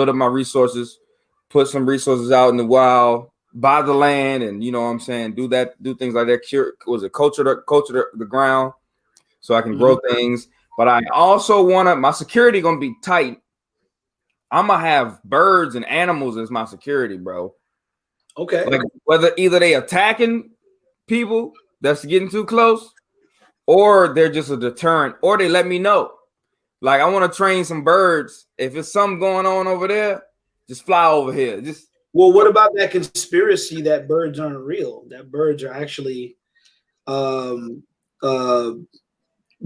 build up my resources, put some resources out in the wild, buy the land, and you know what I'm saying, do things like that. Culture the ground so I can grow things. But I also my security gonna be tight. I'm gonna have birds and animals as my security, bro. Okay. Like whether either they attacking people that's getting too close, or they're just a deterrent, or they let me know. Like I want to train some birds. If it's something going on over there, just fly over here. Well, what about that conspiracy that birds aren't real? That birds are actually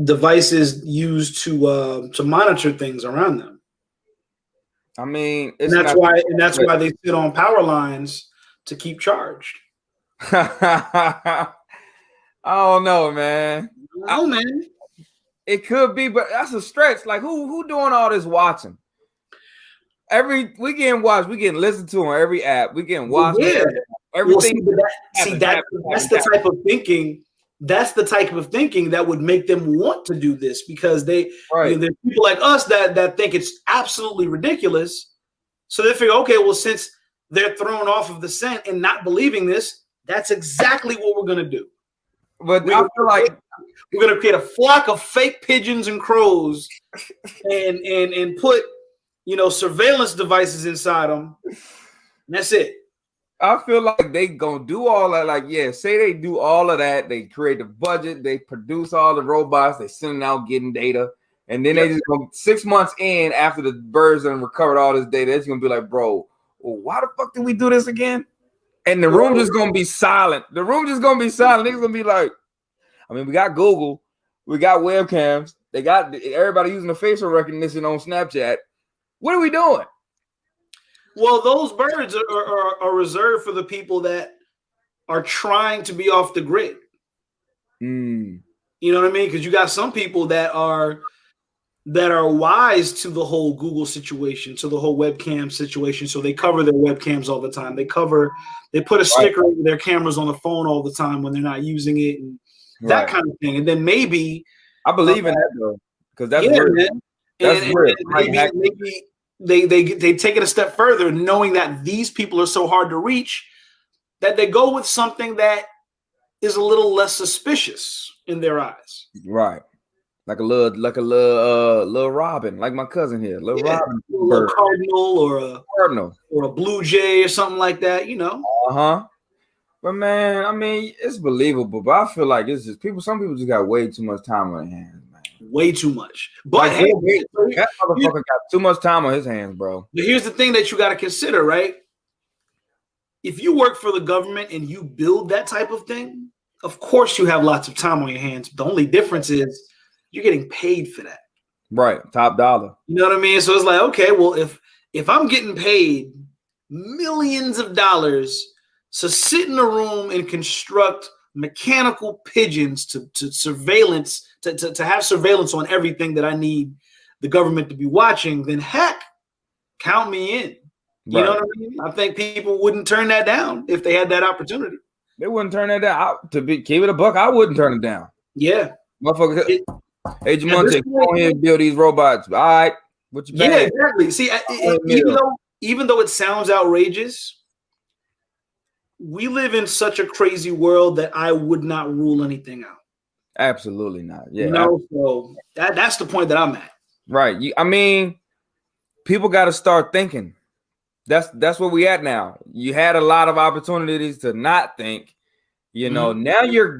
devices used to monitor things around them. I mean, that's why they sit on power lines to keep charged. I don't know, man. Oh man, it could be, but that's a stretch. Like who doing all this watching? We getting watched. We getting listened to on every app. We getting watched. Yeah. Everything. That's the type of thinking. That's the type of thinking that would make them want to do this, because there's people like us that think it's absolutely ridiculous. So they figure, okay, well, since they're thrown off of the scent and not believing this, that's exactly what we're gonna do. But I feel like we're gonna create a flock of fake pigeons and crows, and put surveillance devices inside them. And that's it. I feel like they gonna do all that. Like, yeah, say they do all of that. They create the budget. They produce all the robots. They send out getting data, and then they just go 6 months in after the birds have recovered all this data. It's gonna be like, bro, why the fuck did we do this again? And the room just gonna be silent. The room just gonna be silent. Niggas gonna be like, I mean, we got Google, we got webcams. They got everybody using the facial recognition on Snapchat. What are we doing? Well, those birds are reserved for the people that are trying to be off the grid. You know what I mean? Because you got some people that are wise to the whole Google situation, to the whole webcam situation. So they cover their webcams all the time. They put a sticker over their cameras on the phone all the time when they're not using it, and that kind of thing. And then maybe I believe in that though, because that's real. That's real. Maybe they take it a step further, knowing that these people are so hard to reach, that they go with something that is a little less suspicious in their eyes. Right. Like a little robin, like my cousin here, robin, a little cardinal or a blue jay or something like that, But man, I mean, it's believable. But I feel like it's just some people just got way too much time on their hands, man. Way too much. But like, that motherfucker got too much time on his hands, bro. But here's the thing that you got to consider, right? If you work for the government and you build that type of thing, of course you have lots of time on your hands. The only difference is you're getting paid for that. Right. Top dollar. You know what I mean? So it's like, okay, well, if I'm getting paid millions of dollars to sit in a room and construct mechanical pigeons to surveillance, to have surveillance on everything that I need the government to be watching, then heck, count me in. You know what I mean? I think people wouldn't turn that down if they had that opportunity. They wouldn't turn that down. Keep it a buck, I wouldn't turn it down. Yeah. Motherfucker. Hey, Jamonte, come on here and build these robots. All right. What you Yeah, exactly. See, even though it sounds outrageous, we live in such a crazy world that I would not rule anything out. Absolutely not. Yeah. So that's the point that I'm at. Right. I mean, people got to start thinking. That's where we at now. You had a lot of opportunities to not think. Now you're